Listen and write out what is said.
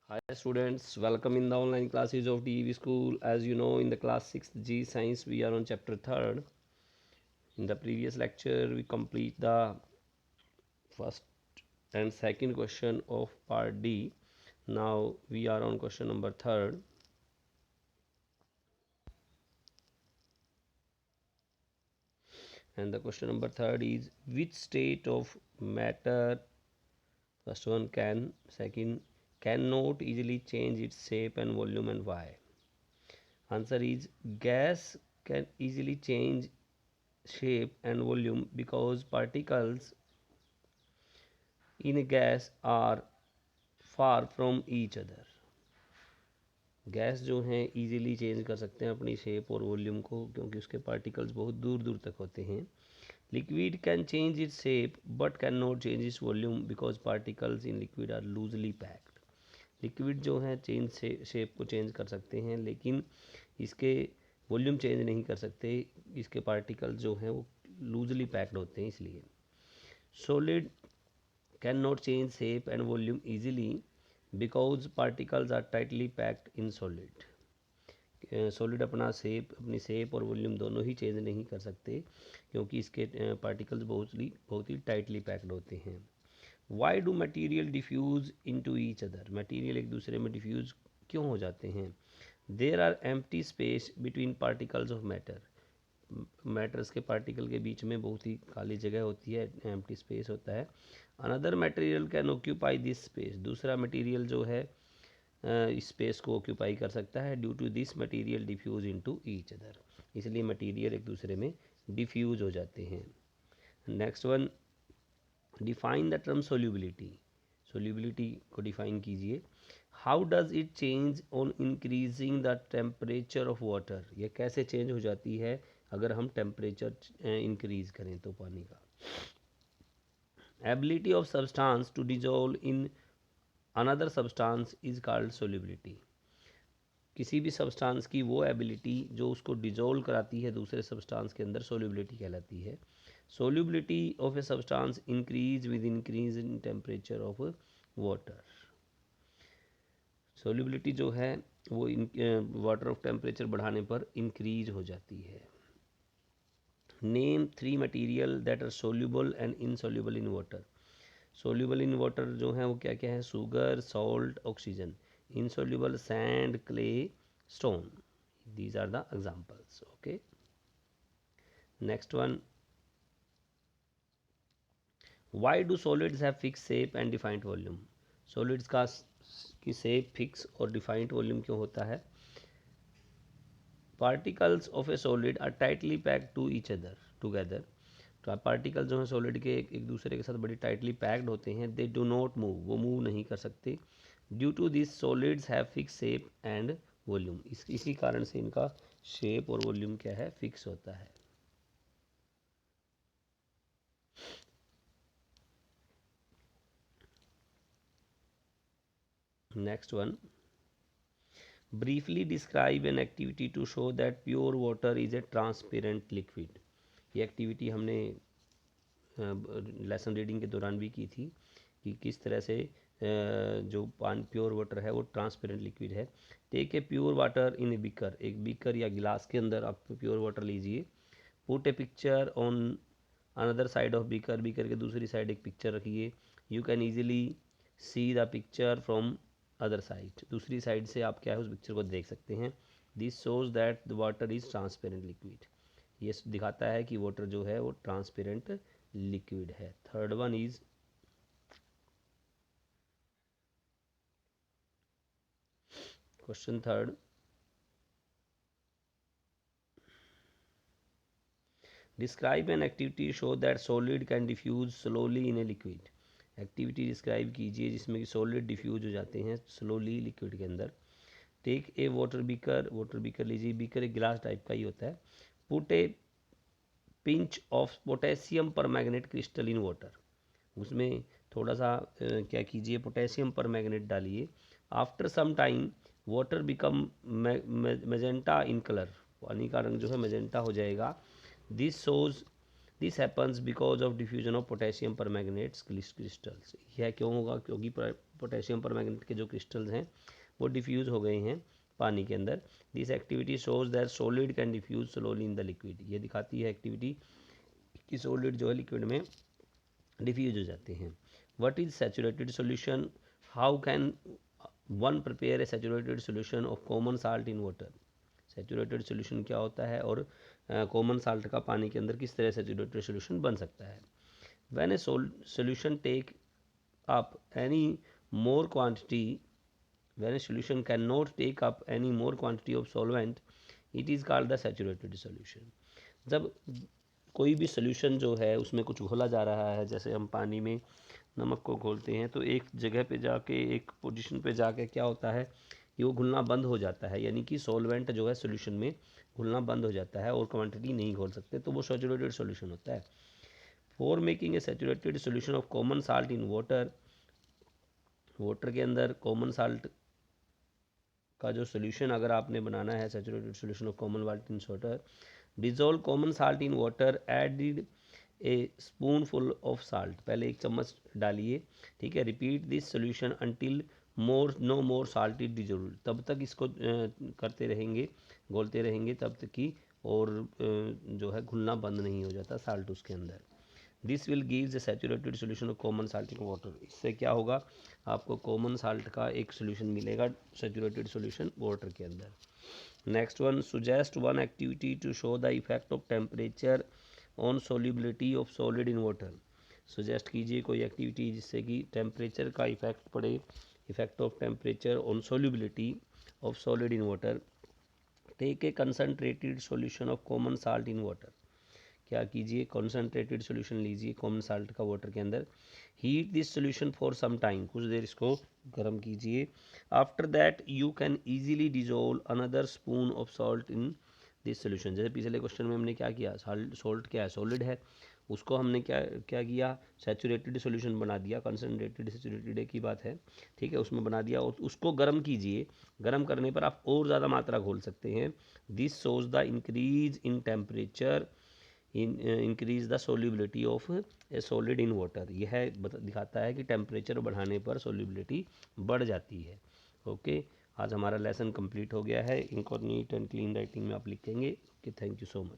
Hi students, welcome in the online classes of DEV School. As you know, in the class 6th G Science, we are on chapter 3rd. In the previous lecture, we complete the first and second question of part D. Now we are on question number 3rd. And the question number 3rd is, which state of matter, first one can, second, cannot easily change its shape and volume, and why? Answer is, gas can easily change shape and volume because particles in a gas are far from each other. Gas जो है easily change कर सकते हैं अपनी shape और volume को क्योंकि उसके पार्टिकल्स बहुत दूर दूर तक होते हैं. Liquid can change its shape but can not change its volume because particles in liquid are loosely packed. Liquid जो है चेंज से शेप को चेंज कर सकते हैं लेकिन इसके वॉल्यूम चेंज नहीं कर सकते. इसके पार्टिकल्स जो हैं वो लूजली पैक्ड होते हैं इसलिए. Solid can not change shape and volume easily because particles are tightly packed in solid. Solid अपनी शेप और वॉल्यूम दोनों ही चेंज नहीं कर सकते क्योंकि इसके पार्टिकल्स बहुत ही टाइटली पैक्ड होते हैं. Why do material diffuse into each other. Material एक दूसरे में डिफ्यूज़ क्यों हो जाते हैं. There are empty space between particles of matter. Matters के पार्टिकल के बीच में बहुत ही खाली जगह होती है, एम्प्टी स्पेस होता है. Another material can occupy this space. दूसरा मटेरियल जो है इस स्पेस को ऑक्यूपाई कर सकता है. Due to this material diffuse into each other. इसलिए मटेरियल एक दूसरे में डिफ्यूज हो जाते हैं. Next one, define the term solubility. Solubility को डिफाइन कीजिए. How does it change on increasing the temperature of water. ये कैसे चेंज हो जाती है अगर हम टेम्परेचर इंक्रीज करें तो पानी का. Ability of substance to dissolve in another substance is called solubility. किसी भी सब्सटेंस की वो एबिलिटी जो उसको डिजोल्व कराती है दूसरे सब्सटेंस के अंदर, सोल्यूबिलिटी कहलाती है. Solubility of a substance increase with increase in temperature of water. Solubility जो है वो वाटर ऑफ टेम्परेचर बढ़ाने पर इंक्रीज हो जाती है. Name 3 material that are soluble and insoluble in water. Soluble in water जो है वो क्या क्या है. Sugar, salt, oxygen. Insoluble sand, clay, stone. These are the examples. Okay. Next one, why do solids have fix shape and defined volume. Solids की shape fix और defined volume क्यों होता है. Particles of a solid are tightly packed to each other together. तो particle जो हैं solid के एक दूसरे के साथ बड़ी टाइटली पैक्ड होते हैं. They do not move. वो मूव नहीं कर सकते. Due to this solids have fix shape and volume. इसी कारण से इनका शेप और वॉल्यूम क्या है, फिक्स होता है. Next one, briefly describe an activity to show that pure water is a transparent liquid. ये एक्टिविटी हमने लेसन रीडिंग के दौरान भी की थी कि किस तरह से जो प्योर वाटर है वो ट्रांसपेरेंट लिक्विड है. Take a pure water in a beaker. एक बीकर या गिलास के अंदर आप प्योर वाटर लीजिए. Put a picture on another side of beaker. Beaker के दूसरी साइड एक पिक्चर रखिए. You can easily see the picture from other side. दूसरी साइड से आप क्या है उस पिक्चर को देख सकते हैं. This shows that the water is transparent liquid. ये दिखाता है कि वाटर जो है वो ट्रांसपेरेंट लिक्विड है. Third one is, question third, describe an activity show that solid can diffuse slowly in a liquid. Activity describe कीजिए जिसमें कि सॉलिड डिफ्यूज हो जाते हैं स्लोली लिक्विड के अंदर. Take a water beaker. Water beaker लीजिए. बीकर एक गिलास टाइप का ही होता है. Put a pinch of potassium permanganate crystal in water. उसमें थोड़ा सा क्या कीजिए, पोटेशियम पर मैग्नेट डालिए. After some time water become magenta in colour. पानी का रंग जो है मेजेंटा हो जाएगा. This shows this happens because of diffusion of potassium permanganates crystals. यह क्यों होगा? क्योंकि पोटेशियम परमैंगनेट के जो क्रिस्टल्स हैं वो डिफ्यूज़ हो गए हैं पानी के अंदर। This activity shows that solid can diffuse slowly in the liquid. ये दिखाती है एक्टिविटी कि सॉलिड जो है लिक्विड में डिफ्यूज हो जाते हैं। What is saturated solution? How can one prepare a saturated solution of common salt in water? Saturated solution क्या होता है और कॉमन साल्ट का पानी के अंदर किस तरह सैचुरेटेड सॉल्यूशन बन सकता है? When a solution take up any more quantity when a solution cannot take up any more quantity of solvent it is called the saturated solution। जब कोई भी सोल्यूशन जो है उसमें कुछ घोला जा रहा है, जैसे हम पानी में नमक को घोलते हैं तो एक जगह पे जाके एक पोजीशन पे जाके क्या होता है कि वो घुलना बंद हो जाता है, यानी कि सॉल्वेंट जो है सोल्यूशन में घुलना बंद हो जाता है और क्वांटिटी नहीं घोल सकते, तो वो सैचुरेटेड सोल्यूशन होता है। For making a saturated solution of common salt in water, water के अंदर कॉमन साल्ट का जो सोल्यूशन अगर आपने बनाना है, saturated solution of common salt in water, dissolve common salt in water, added a spoonful of salt, पहले एक चम्मच डालिए, ठीक है। Repeat this solution until no more salt is dissolve, तब तक इसको करते रहेंगे, घोलते रहेंगे तब तक कि और जो है घुलना बंद नहीं हो जाता साल्ट उसके अंदर। This will gives A saturated solution of common salt in water, इससे क्या होगा, आपको कॉमन साल्ट का एक सोल्यूशन मिलेगा सैचुरेटेड सोल्यूशन वाटर के अंदर। Next one, suggest one activity to show the effect of temperature on solubility of solid in water. Suggest कीजिए कोई एक्टिविटी जिससे कि टेम्परेचर का इफेक्ट पड़े, effect of temperature on solubility of solid in water. Take a concentrated solution of common salt in water, क्या कीजिए, concentrated solution लीजिए common salt का वाटर के अंदर। Heat this solution for some time, कुछ देर इसको गर्म कीजिए। After that you can easily dissolve another spoon of salt in this solution. जैसे पिछले क्वेश्चन में हमने क्या किया, सॉल्ट क्या है, सॉलिड है, उसको हमने क्या क्या किया, सैचुरेटेड सोल्यूशन बना दिया, कंसनट्रेटेड सैचुरेटेड की बात है, ठीक है, उसमें बना दिया और उसको गर्म कीजिए। गर्म करने पर आप और ज़्यादा मात्रा घोल सकते हैं। This shows the increase in temperature increase the solubility of a solid in water. यह दिखाता है कि टेम्परेचर बढ़ाने पर सोल्यूबिलिटी बढ़ जाती है। ओके, आज हमारा लेसन कंप्लीट हो गया है। इनको नीट एंड क्लीन राइटिंग में आप लिखेंगे। Okay, thank you so much.